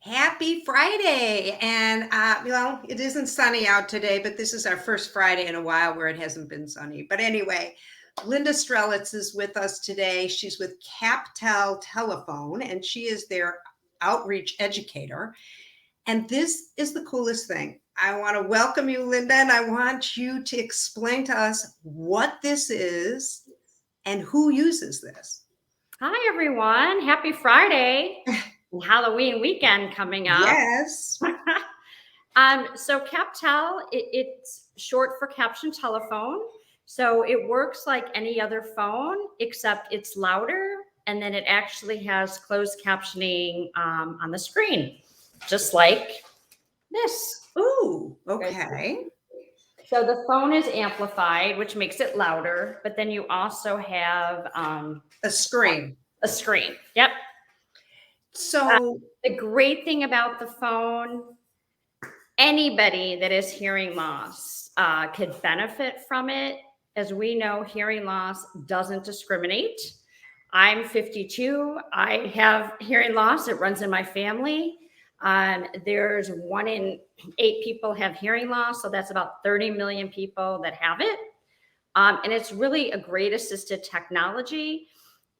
Happy Friday. And, it isn't sunny out today, but this is our first Friday in a while where it hasn't been sunny. But anyway, Lynda Strelitz is with us today. She's with CapTel Telephone, and she is their outreach educator. And this is the coolest thing. I want to welcome you, Lynda, and I want you to explain to us what this is and who uses this. Hi, everyone. Happy Friday. Halloween weekend coming up. Yes. So CapTel, it's short for Captioned Telephone. So it works like any other phone, except it's louder, and then it actually has closed captioning on the screen, just like this. Ooh, okay. So the phone is amplified, which makes it louder, but then you also have A screen. a screen. Yep. So The great thing about the phone, anybody that is hearing loss could benefit from it. As we know, hearing loss doesn't discriminate. I'm 52. I have hearing loss. It runs in my family. There's 1 in 8 people have hearing loss. So that's about 30 million people that have it. And it's really a great assisted technology.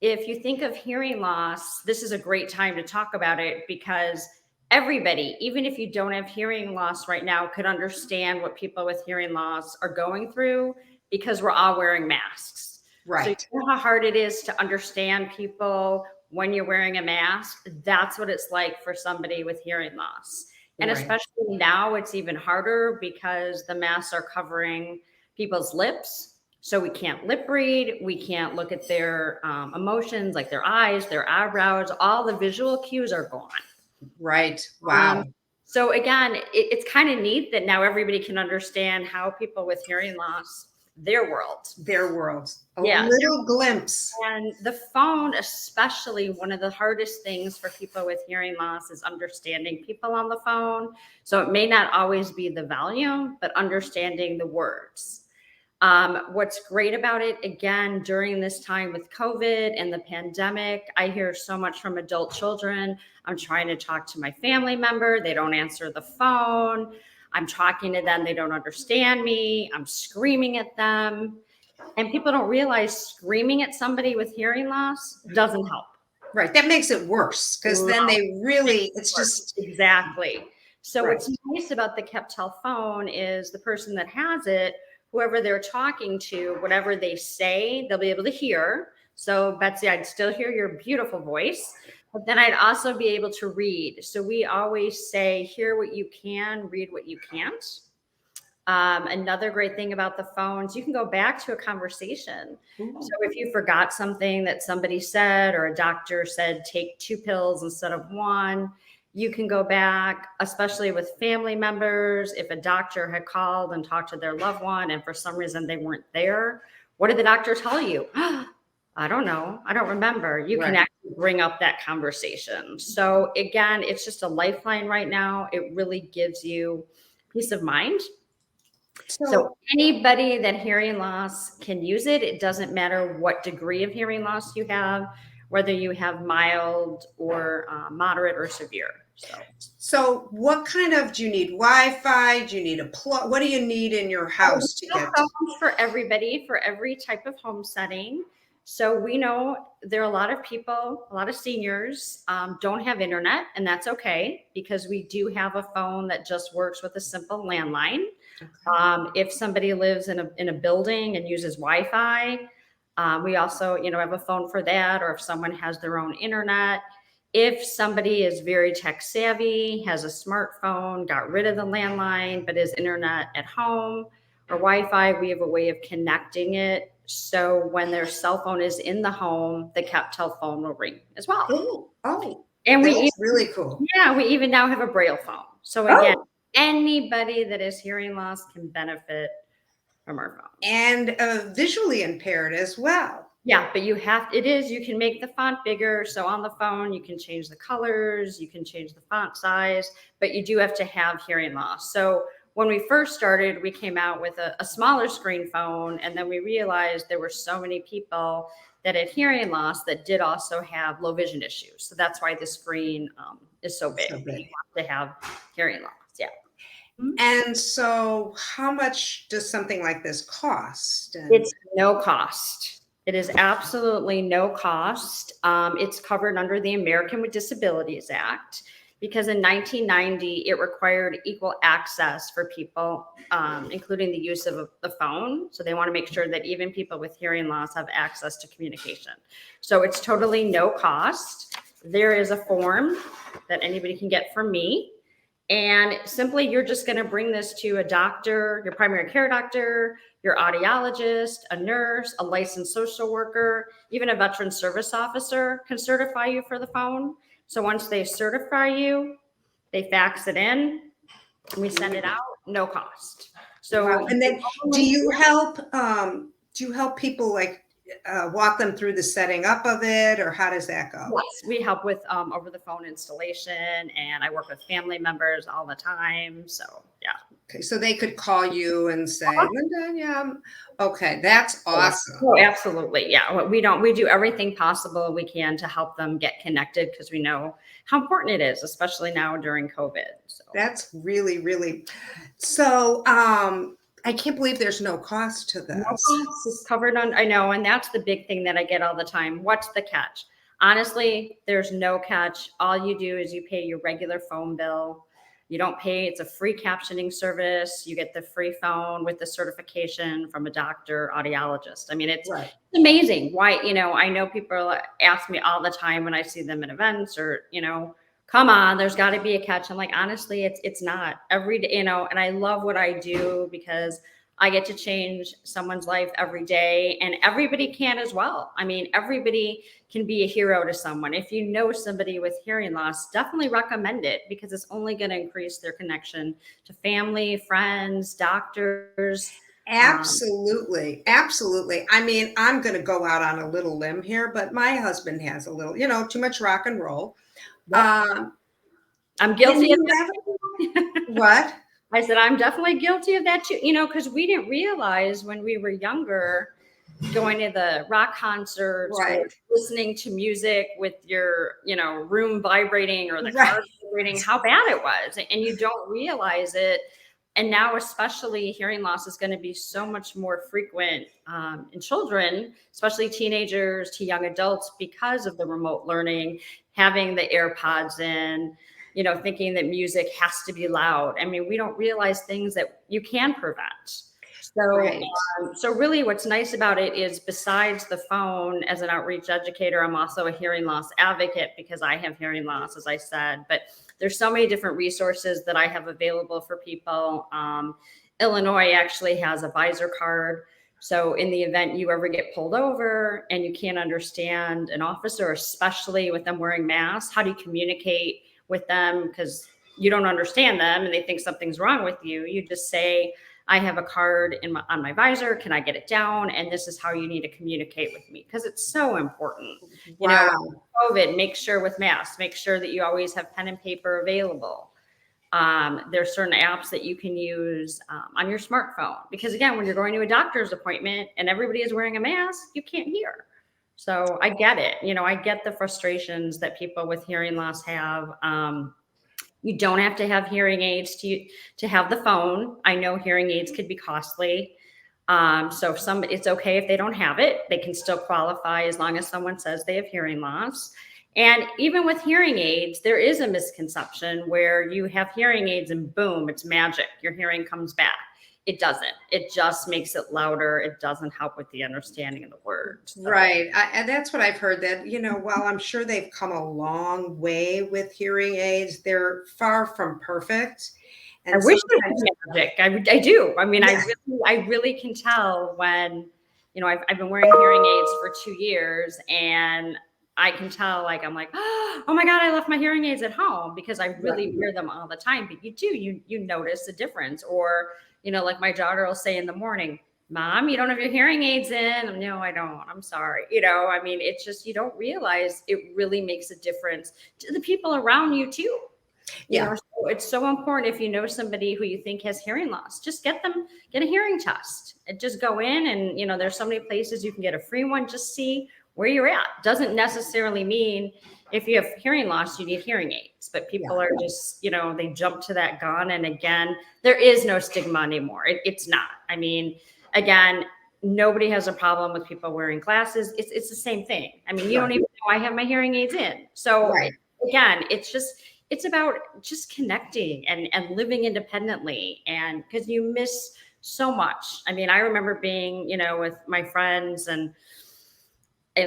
If you think of hearing loss, this is a great time to talk about it because everybody, even if you don't have hearing loss right now, could understand what people with hearing loss are going through because we're all wearing masks. right. So you know how hard it is to understand people when you're wearing a mask? That's what it's like for somebody with hearing loss. And Right. especially now, it's even harder because the masks are covering people's lips. So we can't lip read. We can't look at their emotions, like their eyes, their eyebrows. All the visual cues are gone. Right. Wow. So again, it's kind of neat that now everybody can understand how people with hearing loss, their world. Their worlds. A Yeah. little glimpse. And the phone, especially, one of the hardest things for people with hearing loss is understanding people on the phone. So it may not always be the volume, but understanding the words. What's great about it, again, during this time with COVID and the pandemic, I hear so much from adult children. I'm trying to talk to my family member. They don't answer the phone. I'm talking to them. They don't understand me. I'm screaming at them. And people don't realize screaming at somebody with hearing loss doesn't help. Right. That makes it worse because then they really, it's just. Exactly. So Right. what's nice about the CapTel phone is the person that has it, whoever they're talking to, whatever they say, they'll be able to hear. So Betsy, I'd still hear your beautiful voice, but then I'd also be able to read. So we always say, hear what you can, read what you can't. Another great thing about the phones, you can go back to a conversation. Ooh. So if you forgot something that somebody said, or a doctor said, take 2 pills instead of 1, you can go back, especially with family members. If a doctor had called and talked to their loved one and for some reason they weren't there, what did the doctor tell you? I don't know. I don't remember. You can Right. actually bring up that conversation. So again, it's just a lifeline right now. It really gives you peace of mind. So anybody that hearing loss can use it. It doesn't matter what degree of hearing loss you have, whether you have mild or moderate or severe. So what kind of, do you need Wi-Fi? Do you need a plug? What do you need in your house to get? Phones for everybody, for every type of home setting. So we know there are a lot of people, a lot of seniors don't have internet, and that's okay because we do have a phone that just works with a simple landline. Okay. If somebody lives in a building and uses Wi-Fi, we also, have a phone for that. Or if someone has their own internet, if somebody is very tech savvy, has a smartphone, got rid of the landline, but is internet at home or Wi-Fi, we have a way of connecting it. So when their cell phone is in the home, the CapTel phone will ring as well. Oh, and that's really cool. Yeah, we even now have a Braille phone. So again, anybody that is hearing loss can benefit from our phone. And visually impaired as well. Yeah, but you can make the font bigger. So on the phone, you can change the colors, you can change the font size, but you do have to have hearing loss. So when we first started, we came out with a smaller screen phone, and then we realized there were so many people that had hearing loss that did also have low vision issues. So that's why the screen is so big. So big. You have to have hearing loss. Yeah. And so how much does something like this cost? And It's no cost. It is absolutely no cost. It's covered under the American with Disabilities Act because in 1990 it required equal access for people, including the use of the phone. So they want to make sure that even people with hearing loss have access to communication. So it's totally no cost. There is a form that anybody can get from me. And simply, you're just going to bring this to a doctor, your primary care doctor, your audiologist, a nurse, a licensed social worker, even a veteran service officer can certify you for the phone. So once they certify you, they fax it in, and we send it out, no cost. So, wow. And then do you help people like walk them through the setting up of it, or how does that go? yes, we help with over the phone installation, and I work with family members all the time. So yeah. Okay, so they could call you and say, Lynda, yeah, okay, that's awesome. Oh, absolutely. Yeah. We do everything possible we can to help them get connected because we know how important it is, especially now during COVID. So That's really, really, so I can't believe there's no cost to no this. cost is covered on, I know, and that's the big thing that I get all the time. What's the catch? Honestly, there's no catch. All you do is you pay your regular phone bill. You don't pay, it's a free captioning service. You get the free phone with the certification from a doctor, audiologist. I mean, it's Right. amazing. Why, I know people ask me all the time when I see them at events or, come on, there's got to be a catch. I'm like, honestly, it's not every day, and I love what I do because I get to change someone's life every day, and everybody can as well. I mean, everybody can be a hero to someone. If you know somebody with hearing loss, definitely recommend it because it's only going to increase their connection to family, friends, doctors. Absolutely. Absolutely. I mean, I'm going to go out on a little limb here, but my husband has a little, too much rock and roll. Um, I'm guilty of what? I said, I'm definitely guilty of that too, because we didn't realize when we were younger, going to the rock concerts, Right. or listening to music with your, room vibrating or the Right. car vibrating, how bad it was. And you don't realize it. And now, especially hearing loss is going to be so much more frequent in children, especially teenagers to young adults, because of the remote learning, having the AirPods in, thinking that music has to be loud. I mean, we don't realize things that you can prevent. So, Right. So really what's nice about it is, besides the phone, as an outreach educator, I'm also a hearing loss advocate because I have hearing loss, as I said, but there's so many different resources that I have available for people. Illinois actually has a visor card. So in the event you ever get pulled over and you can't understand an officer, especially with them wearing masks, how do you communicate with them? Because you don't understand them and they think something's wrong with you. You just say, I have a card on my visor. Can I get it down? And this is how you need to communicate with me, because it's so important. Wow. COVID, make sure with masks, make sure that you always have pen and paper available. There's certain apps that you can use on your smartphone, because again, when you're going to a doctor's appointment and everybody is wearing a mask, you can't hear. So I get it. I get the frustrations that people with hearing loss have. You don't have to have hearing aids to have the phone. I know hearing aids could be costly. So it's okay if they don't have it. They can still qualify as long as someone says they have hearing loss. And even with hearing aids, there is a misconception where you have hearing aids and boom, it's magic. Your hearing comes back. It doesn't. It just makes it louder. It doesn't help with the understanding of the words. So. Right. And that's what I've heard, that, while I'm sure they've come a long way with hearing aids, they're far from perfect. And I wish it was magic. I do. I mean, yeah. I really can tell when, I've been wearing hearing aids for 2 years, and I can tell, I'm like, oh my God, I left my hearing aids at home, because I really wear them all the time. But you notice a difference. Or, like my daughter will say in the morning, Mom, you don't have your hearing aids in. No, I don't. I'm sorry. I mean, it's just, you don't realize it really makes a difference to the people around you too. So it's so important, if you know somebody who you think has hearing loss, just get a hearing test and just go in, and, there's so many places you can get a free one. Just see where you're at. Doesn't necessarily mean if you have hearing loss, you need hearing aids, but people are just, they jump to that gun. And again, there is no stigma anymore. It's not. I mean, again, nobody has a problem with people wearing glasses. It's the same thing. I mean, you don't even know I have my hearing aids in. So again, it's about just connecting and living independently. And because you miss so much. I mean, I remember being, with my friends and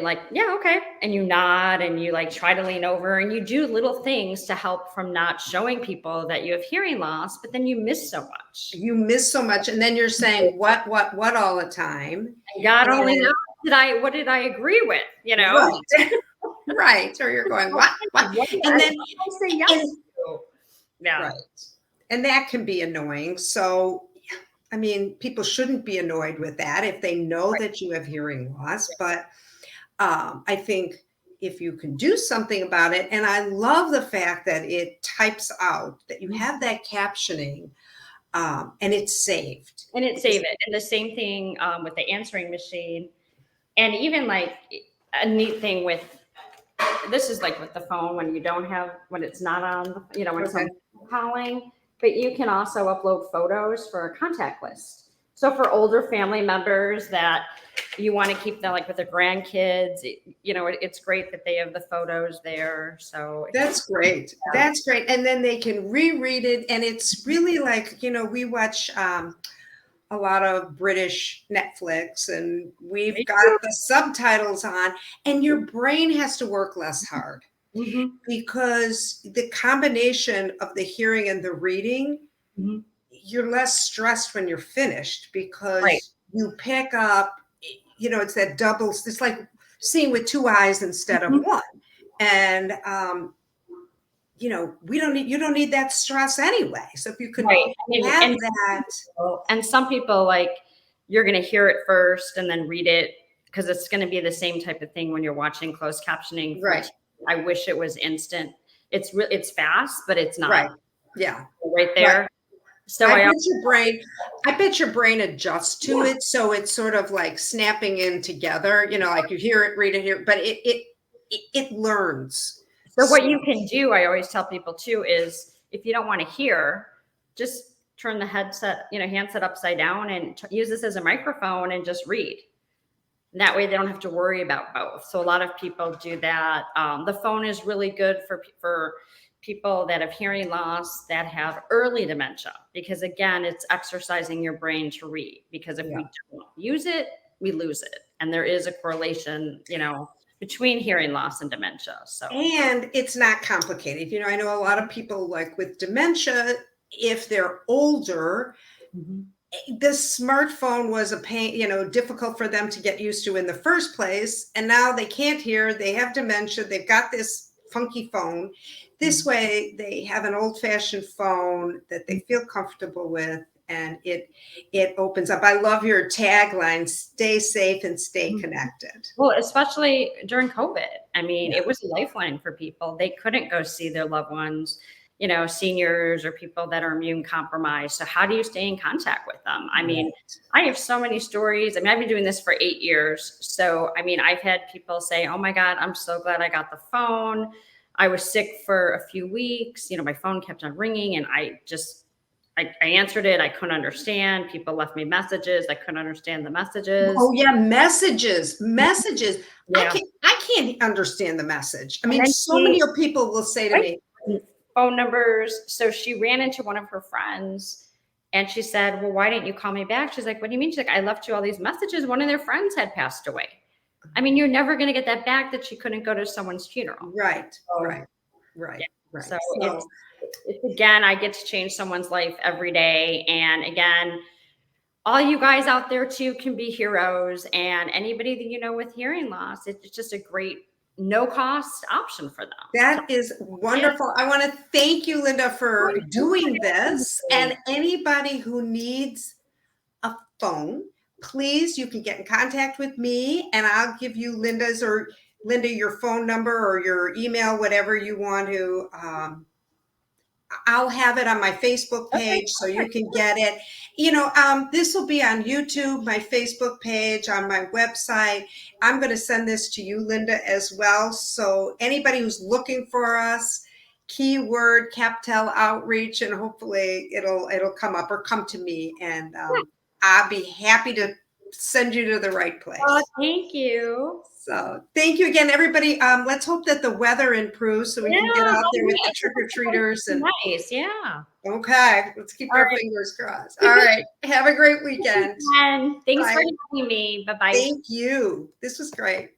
like, yeah, okay. And you nod and you like try to lean over and you do little things to help from not showing people that you have hearing loss, but then you miss so much. You miss so much. And then you're saying what all the time. And God only knows what did I agree with, Right. Right. Or you're going, what? And then I say yes. Yeah. Right. And that can be annoying. So I mean, people shouldn't be annoyed with that if they know that you have hearing loss. But I think if you can do something about it, and I love the fact that it types out that you have that captioning and it's saved. And it's saved. And the same thing with the answering machine. And even like a neat thing with, this is like with the phone when when it's not on, when someone's calling, but you can also upload photos for a contact list. So for older family members that you want to keep them like with their grandkids, it's great that they have the photos there. So that's great. That's great. And then they can reread it. And it's really like, we watch a lot of British Netflix and we've got the subtitles on and your brain has to work less hard because the combination of the hearing and the reading, you're less stressed when you're finished because you pick up, it's that double, it's like seeing with two eyes instead of one. And, you don't need that stress anyway. So if you could have that. And some people like, you're going to hear it first and then read it because it's going to be the same type of thing when you're watching closed captioning. Right. I wish it was instant. It's fast, but it's not. Right. Yeah. Right there. Right. So I bet your brain adjusts to it. So it's sort of like snapping in together, like you hear it, read it here, but it learns. So what you can do, I always tell people too, is if you don't want to hear, just turn the handset upside down and use this as a microphone and just read. And that way they don't have to worry about both. So a lot of people do that. The phone is really good for people that have hearing loss that have early dementia, because again, it's exercising your brain to read, because if we don't use it, we lose it. And there is a correlation, between hearing loss and dementia. So, and it's not complicated. I know a lot of people like with dementia, if they're older, the smartphone was a pain, difficult for them to get used to in the first place. And now they can't hear, they have dementia, they've got this funky phone. This way they have an old-fashioned phone that they feel comfortable with, and it opens up. I love your tagline, stay safe and stay connected. Well, especially during COVID. I mean, it was a lifeline for people. They couldn't go see their loved ones, seniors or people that are immune compromised. So how do you stay in contact with them? I mean, I have so many stories. I mean, I've been doing this for 8 years. So, I mean, I've had people say, oh my God, I'm so glad I got the phone. I was sick for a few weeks. My phone kept on ringing and I answered it. I couldn't understand. People left me messages. I couldn't understand the messages. Oh yeah. Messages. Yeah. I can't understand the message. I mean, so many people will say to me, phone numbers. So she ran into one of her friends and she said, well, why didn't you call me back? She's like, what do you mean? She's like, I left you all these messages. One of their friends had passed away. I mean, you're never going to get that back, that she couldn't go to someone's funeral. Right. So, right. So it's again, I get to change someone's life every day. And again, all you guys out there too can be heroes, and anybody that with hearing loss, it's just a great no cost option for them. That is wonderful. I want to thank you, Lynda, for doing this. And anybody who needs a phone, please, you can get in contact with me and I'll give you Lynda, your phone number or your email, whatever you want to. I'll have it on my Facebook Okay, page so you perfect. can get it. This will be on YouTube, my Facebook page, on my website. I'm going to send this to you, Lynda, as well. So anybody who's looking for us, keyword CapTel outreach, and hopefully it'll come up or come to me, and I'll be happy to send you to the right Oh, place. thank you. So thank you again, everybody. Let's hope that the weather improves so we Yeah, can get out there with the it's trick or treaters. And nice. Yeah. okay, let's keep All our right. fingers crossed. All right, have a great weekend. And thanks for Bye. having me. Bye bye. Thank you. This was great.